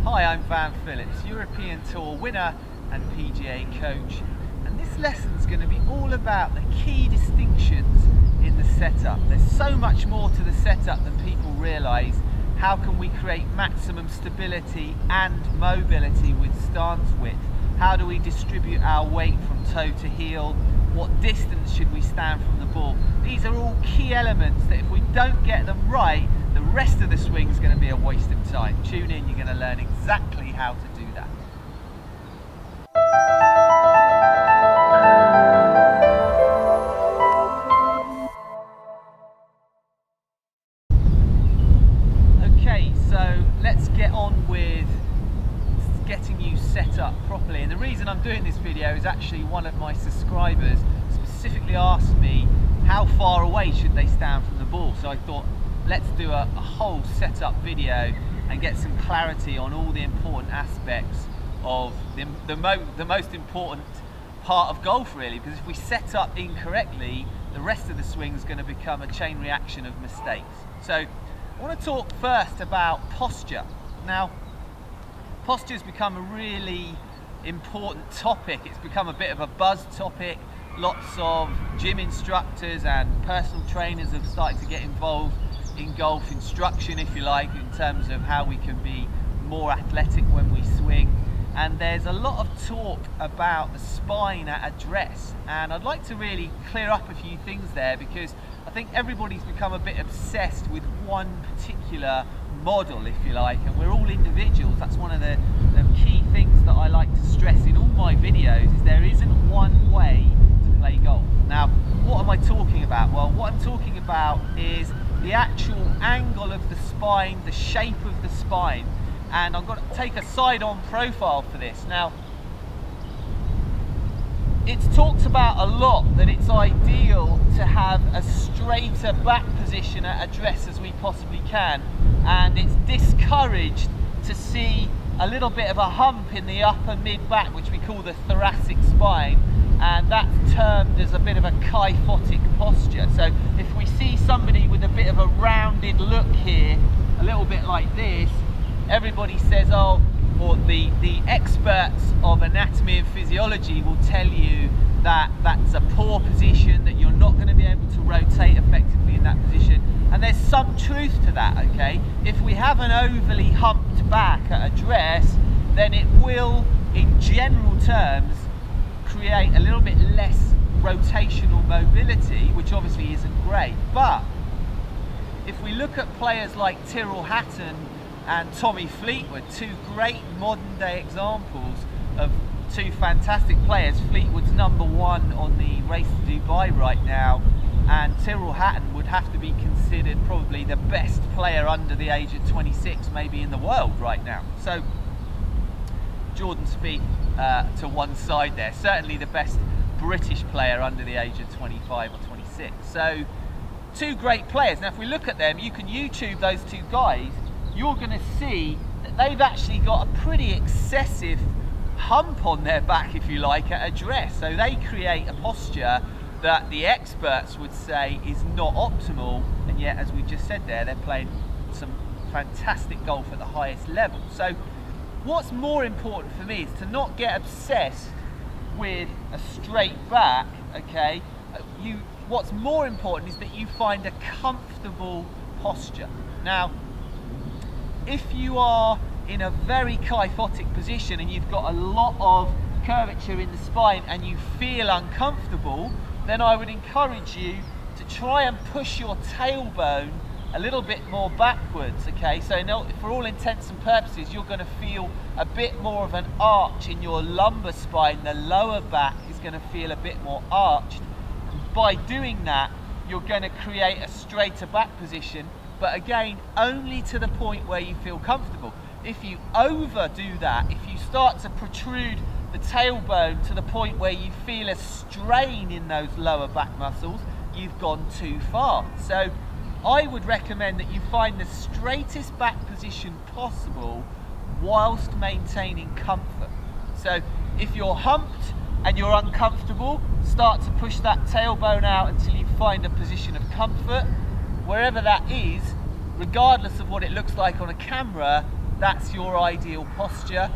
Hi, I'm Phillips, European Tour winner and PGA coach, and this lesson's going to be all about the key distinctions in the setup. There's so much more to the setup than people realise. How can we create maximum stability and mobility with stance width? How do we distribute our weight from toe to heel? What distance should we stand from the ball? These are all key elements that if we don't get them right, the rest of the swing is going to be a waste of time. Tune in, you're going to learn exactly how to do that. Okay, so let's get on with getting you set up properly. And the reason I'm doing this video is actually one of my subscribers specifically asked me how far away should they stand from the ball. So I thought, let's do a whole setup video and get some clarity on all the important aspects of the most important part of golf, really, because if we set up incorrectly, the rest of the swing is going to become a chain reaction of mistakes. So I want to talk first about posture. Now, posture's become a really important topic. It's become a bit of a buzz topic. Lots of gym instructors and personal trainers have started to get involved in golf instruction, if you like, in terms of how we can be more athletic when we swing. And there's a lot of talk about the spine at address, and I'd like to really clear up a few things there, because I think everybody's become a bit obsessed with one particular model, if you like, and we're all individuals. That's one of the key things that I like to stress in all my videos, is there isn't one way to play golf. Now, what am I talking about? Well, what I'm talking about is the actual angle of the spine, the shape of the spine, and I'm going to take a side-on profile for this. Now, it's talked about a lot that it's ideal to have a straighter back position at address as we possibly can, and it's discouraged to see a little bit of a hump in the upper mid-back, which we call the thoracic spine, and that's termed as a bit of a kyphotic posture. So if we see somebody with a bit of a rounded look here, a little bit like this, everybody says, oh, or the experts of anatomy and physiology will tell you that that's a poor position, that you're not going to be able to rotate effectively in that position. And there's some truth to that, okay? If we have an overly humped back at address, then it will, in general terms, create a little bit less rotational mobility, which obviously isn't great. But if we look at players like Tyrrell Hatton and Tommy Fleetwood, two great modern day examples of two fantastic players. Fleetwood's #1 on the Race to Dubai right now, and Tyrrell Hatton would have to be considered probably the best player under the age of 26 maybe in the world right now. So Jordan Spieth to one side there, certainly the best British player under the age of 25 or 26. So two great players. Now if we look at them, you can YouTube those two guys, you're going to see that they've actually got a pretty excessive hump on their back, if you like, at address. So they create a posture that the experts would say is not optimal, and yet, as we just said there, they're playing some fantastic golf at the highest level. So what's more important for me is to not get obsessed with a straight back, okay? What's more important is that you find a comfortable posture. Now, if you are in a very kyphotic position and you've got a lot of curvature in the spine and you feel uncomfortable, then I would encourage you to try and push your tailbone a little bit more backwards, okay? So for all intents and purposes, you're going to feel a bit more of an arch in your lumbar spine. The lower back is going to feel a bit more arched. By doing that, you're going to create a straighter back position, but again, only to the point where you feel comfortable. If you overdo that, if you start to protrude the tailbone to the point where you feel a strain in those lower back muscles, you've gone too far. So I would recommend that you find the straightest back position possible whilst maintaining comfort. So if you're humped and you're uncomfortable, start to push that tailbone out until you find a position of comfort. Wherever that is, regardless of what it looks like on a camera, that's your ideal posture.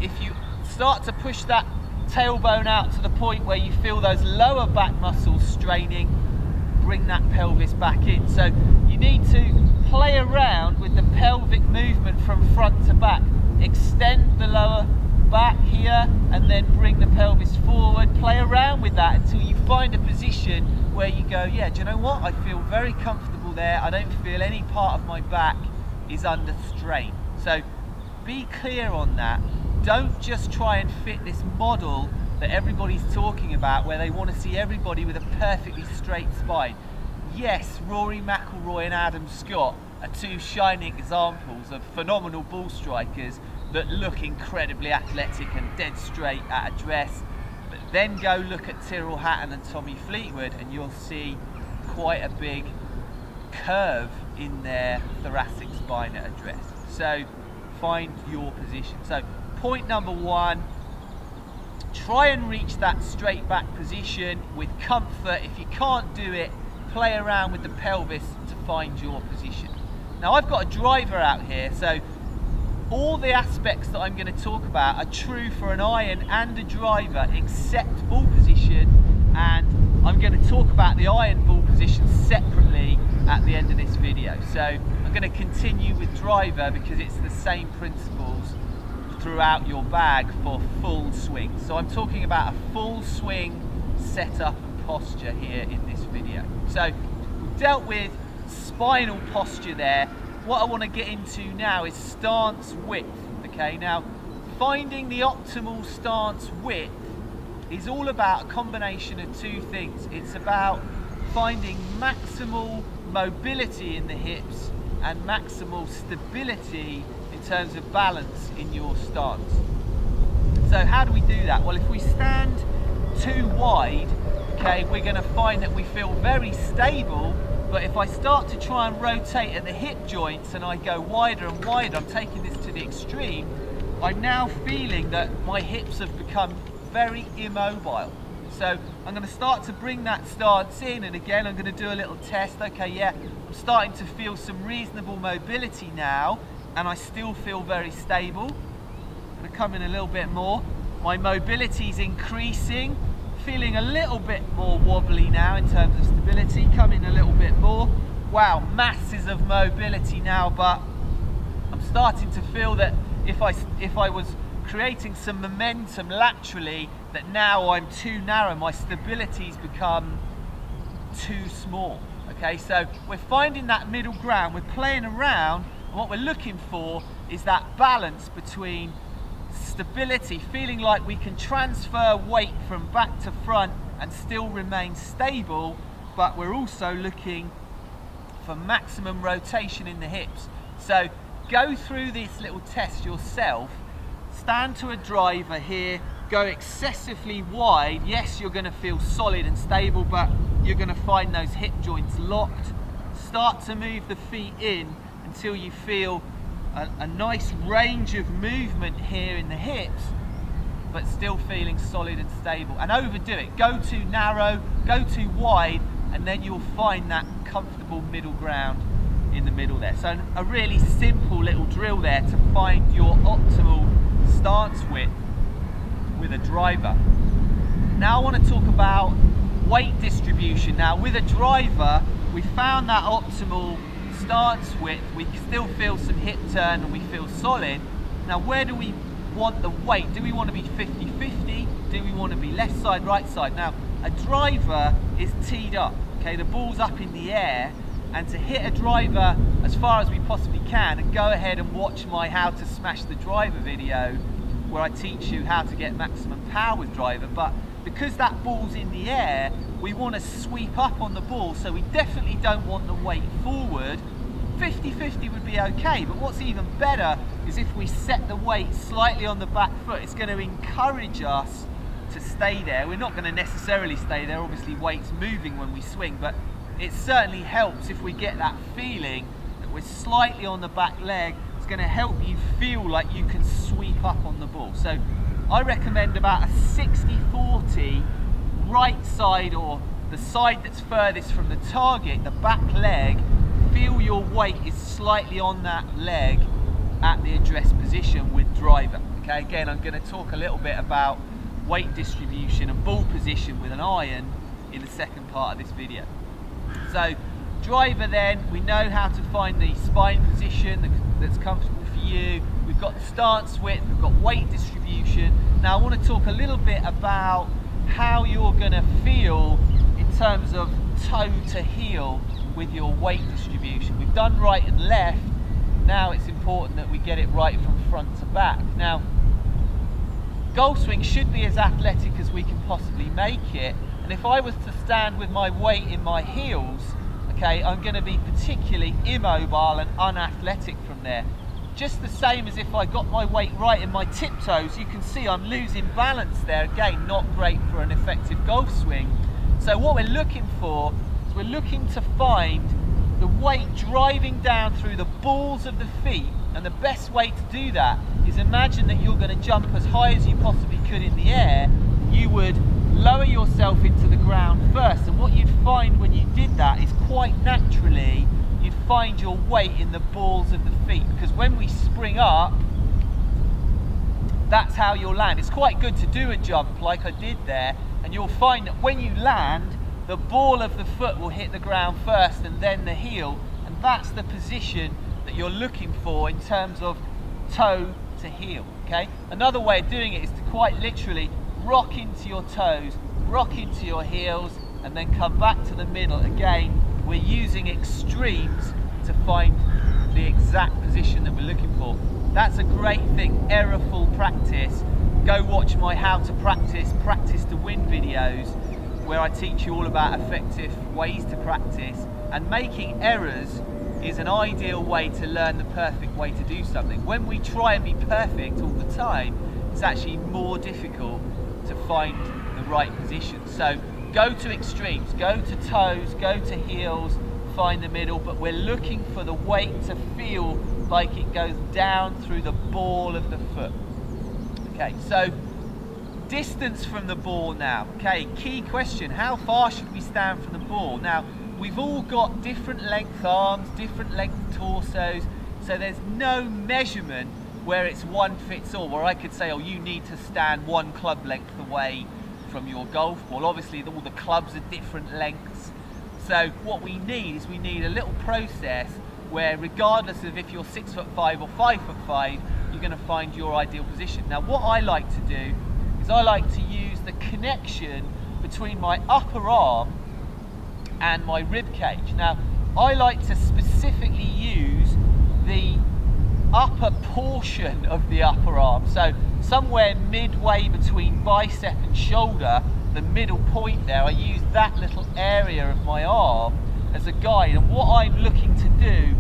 If you start to push that tailbone out to the point where you feel those lower back muscles straining, bring that pelvis back in. So you need to play around with the pelvic movement from front to back. Extend the lower back here and then bring the pelvis forward. Play around with that until you find a position where you go, yeah, do you know what? I feel very comfortable there. I don't feel any part of my back is under strain. So be clear on that. Don't just try and fit this model that everybody's talking about where they want to see everybody with a perfectly straight spine. Yes, Rory McIlroy and Adam Scott are two shining examples of phenomenal ball strikers that look incredibly athletic and dead straight at address. But then go look at Tyrrell Hatton and Tommy Fleetwood and you'll see quite a big curve in their thoracic spine at address. So find your position. So point number one, try and reach that straight back position with comfort. If you can't do it, play around with the pelvis to find your position. Now I've got a driver out here, so all the aspects that I'm going to talk about are true for an iron and a driver except ball position, and I'm going to talk about the iron ball position separately at the end of this video. So I'm going to continue with driver because it's the same principles throughout your bag for full swing. So I'm talking about a full swing setup and posture here in this video. So we've dealt with spinal posture there. What I want to get into now is stance width. Okay, now finding the optimal stance width is all about a combination of two things. It's about finding maximal mobility in the hips and maximal stability in terms of balance in your stance. So how do we do that? Well, if we stand too wide, okay, we're going to find that we feel very stable, but if I start to try and rotate at the hip joints and I go wider and wider, I'm taking this to the extreme, I'm now feeling that my hips have become very immobile. So I'm going to start to bring that stance in, and again I'm going to do a little test. Okay, yeah, I'm starting to feel some reasonable mobility now, and I still feel very stable. I'm going to come in a little bit more. My mobility is increasing, feeling a little bit more wobbly now in terms of stability. Come in a little bit more. Wow, masses of mobility now, but I'm starting to feel that if I was creating some momentum laterally, that now I'm too narrow, my stability's become too small. Okay, so we're finding that middle ground, we're playing around, and what we're looking for is that balance between stability, feeling like we can transfer weight from back to front and still remain stable, but we're also looking for maximum rotation in the hips. So go through this little test yourself. Stand to a driver here, go excessively wide. Yes, you're going to feel solid and stable, but you're going to find those hip joints locked. Start to move the feet in until you feel a nice range of movement here in the hips, but still feeling solid and stable. And overdo it. Go too narrow, go too wide, and then you'll find that comfortable middle ground in the middle there. So a really simple little drill there to find your optimal stance width with a driver. Now I want to talk about weight distribution. Now with a driver, we found that optimal stance width, we still feel some hip turn and we feel solid. Now where do we want the weight? Do we want to be 50-50? Do we want to be left side, right side? Now a driver is teed up, okay, the ball's up in the air, and to hit a driver as far as we possibly can, and go ahead and watch my how to smash the driver video where I teach you how to get maximum power with driver. But because that ball's in the air, we want to sweep up on the ball, so we definitely don't want the weight forward. 50-50 would be okay, but what's even better is if we set the weight slightly on the back foot. It's going to encourage us to stay there. We're not going to necessarily stay there, obviously weight's moving when we swing, but it certainly helps if we get that feeling that we're slightly on the back leg. It's going to help you feel like you can sweep up on the ball. So I recommend about a 60-40 right side, or the side that's furthest from the target, the back leg. Feel your weight is slightly on that leg, at the address position with driver. Okay, again, I'm going to talk a little bit about weight distribution and ball position with an iron in the second part of this video. So driver, then, we know how to find the spine position that's comfortable for you. We've got the stance width, we've got weight distribution. Now I want to talk a little bit about how you're going to feel in terms of toe to heel with your weight distribution. We've done right and left. Now it's important that we get it right from front to back. Now, golf swing should be as athletic as we can possibly make it, and if I was to stand with my weight in my heels, okay, I'm going to be particularly immobile and unathletic from there. Just the same as if I got my weight right in my tiptoes, you can see I'm losing balance there. Again, not great for an effective golf swing. So what we're looking for is we're looking to find the weight driving down through the balls of the feet, and the best way to do that is imagine that you're going to jump as high as you possibly could in the air. You would lower yourself into the ground first, and what you'd find when you did that is quite naturally you'd find your weight in the balls of the feet, because when we spring up, that's how you'll land. It's quite good to do a jump like I did there, and you'll find that when you land, the ball of the foot will hit the ground first and then the heel, and that's the position that you're looking for in terms of toe to heel. Okay, another way of doing it is to quite literally rock into your toes, rock into your heels, and then come back to the middle. Again, we're using extremes to find the exact position that we're looking for. That's a great thing, errorful practice. Go watch my how to practice to win videos, where I teach you all about effective ways to practice, and making errors is an ideal way to learn the perfect way to do something. When we try and be perfect all the time, it's actually more difficult to find the right position. So go to extremes, go to toes, go to heels, find the middle, but we're looking for the weight to feel like it goes down through the ball of the foot. Okay, so distance from the ball now. Okay, key question, how far should we stand from the ball? Now, we've all got different length arms, different length torsos, so there's no measurement where it's one fits all, where I could say, oh, you need to stand one club length away from your golf ball. Obviously, all the clubs are different lengths. So what we need is we need a little process where, regardless of if you're 6'5" or 5'5", you're going to find your ideal position. Now, what I like to do is I like to use the connection between my upper arm and my rib cage. Now, I like to specifically use the upper portion of the upper arm, so somewhere midway between bicep and shoulder, the middle point there, I use that little area of my arm as a guide, and what I'm looking to do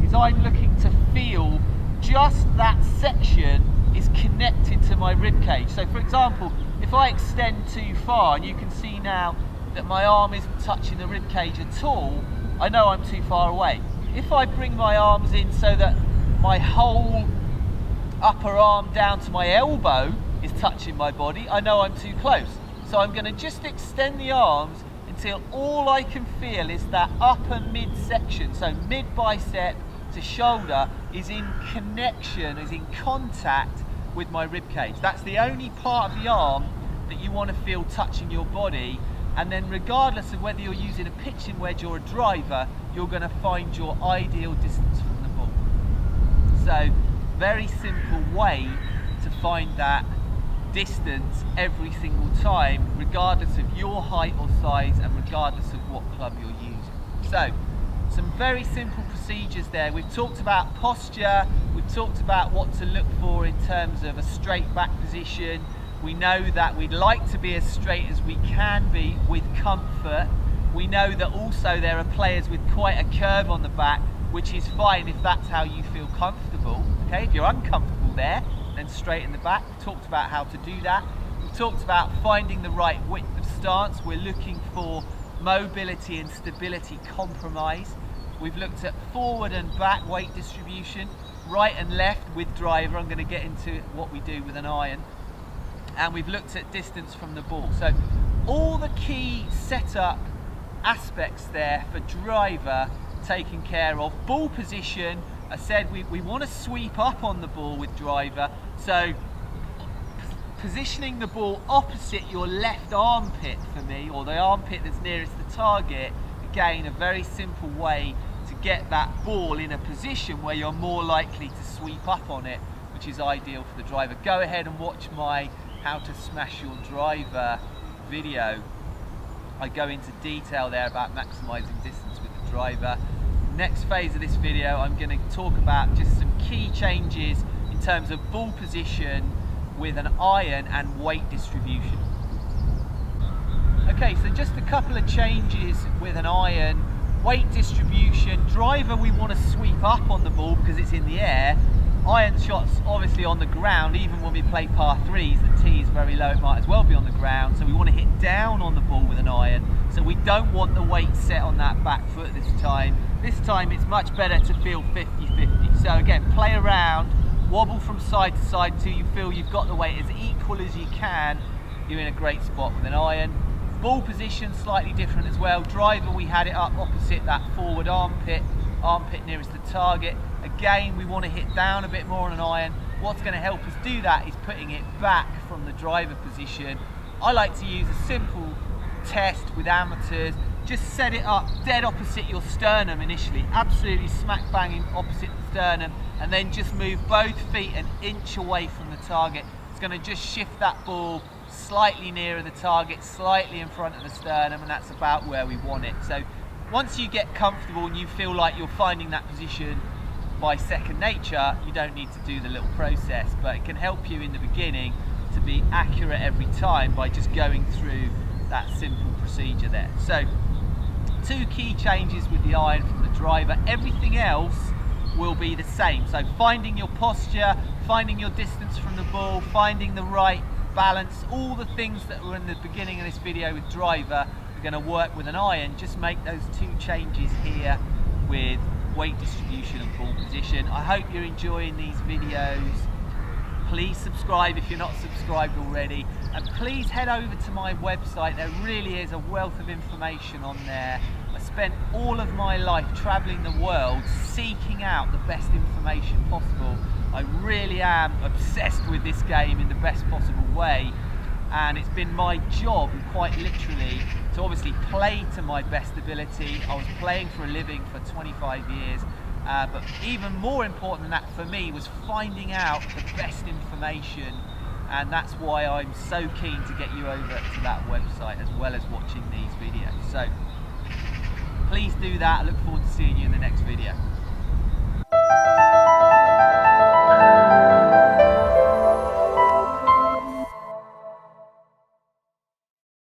is I'm looking to feel just that section is connected to my rib cage. So for example, if I extend too far, and you can see now that my arm isn't touching the rib cage at all, I know I'm too far away. If I bring my arms in so that my whole upper arm down to my elbow is touching my body, I know I'm too close. So I'm going to just extend the arms until all I can feel is that upper midsection, so mid bicep to shoulder, is in connection, is in contact with my rib cage. That's the only part of the arm that you want to feel touching your body, and then regardless of whether you're using a pitching wedge or a driver, you're going to find your ideal distance from the ball. So, very simple way to find that distance every single time, regardless of your height or size and regardless of what club you're using. So, some very simple procedures there. We've talked about posture, we've talked about what to look for in terms of a straight back position. We know that we'd like to be as straight as we can be with comfort. We know that also there are players with quite a curve on the back, which is fine if that's how you feel comfortable. Okay, if you're uncomfortable there, then straighten the back. We've talked about how to do that. We've talked about finding the right width of stance. We're looking for mobility and stability compromise. We've looked at forward and back weight distribution, right and left with driver. I'm going to get into what we do with an iron. And we've looked at distance from the ball. So all the key setup aspects there for driver taken care of. Ball position, I said we want to sweep up on the ball with driver, so positioning the ball opposite your left armpit for me, or the armpit that's nearest the target, again a very simple way to get that ball in a position where you're more likely to sweep up on it, which is ideal for the driver. Go ahead and watch my how to smash your driver video. I go into detail there about maximising distance with the driver. Next phase of this video, I'm going to talk about just some key changes in terms of ball position with an iron and weight distribution. Okay, so just a couple of changes with an iron. Weight distribution, driver we want to sweep up on the ball because it's in the air. Iron shots obviously on the ground, even when we play par threes, the tee is very low, it might as well be on the ground, so we want to hit down on the ball with an iron, so we don't want the weight set on that back foot this time. This time it's much better to feel 50-50. So again, play around, wobble from side to side until you feel you've got the weight as equal as you can. You're in a great spot with an iron. Ball position slightly different as well. Driver, we had it up opposite that forward armpit nearest the target. Again, we want to hit down a bit more on an iron. What's going to help us do that is putting it back from the driver position. I like to use a simple test with amateurs. Just set it up dead opposite your sternum initially, absolutely smack banging opposite the sternum, and then just move both feet an inch away from the target. It's going to just shift that ball slightly nearer the target, slightly in front of the sternum, and that's about where we want it. So once you get comfortable and you feel like you're finding that position by second nature, you don't need to do the little process, but it can help you in the beginning to be accurate every time by just going through that simple procedure there. So two key changes with the iron from the driver. Everything else will be the same. So finding your posture, finding your distance from the ball, finding the right balance, all the things that were in the beginning of this video with driver are going to work with an iron. Just make those two changes here with weight distribution and ball position. I hope you're enjoying these videos. Please subscribe if you're not subscribed already, and please head over to my website. There really is a wealth of information on there. I spent all of my life traveling the world seeking out the best information possible. I really am obsessed with this game in the best possible way, and it's been my job, quite literally, to obviously play to my best ability. I was playing for a living for 25 years, but even more important than that for me was finding out the best information, and that's why I'm so keen to get you over to that website as well as watching these videos. So please do that. I look forward to seeing you in the next video.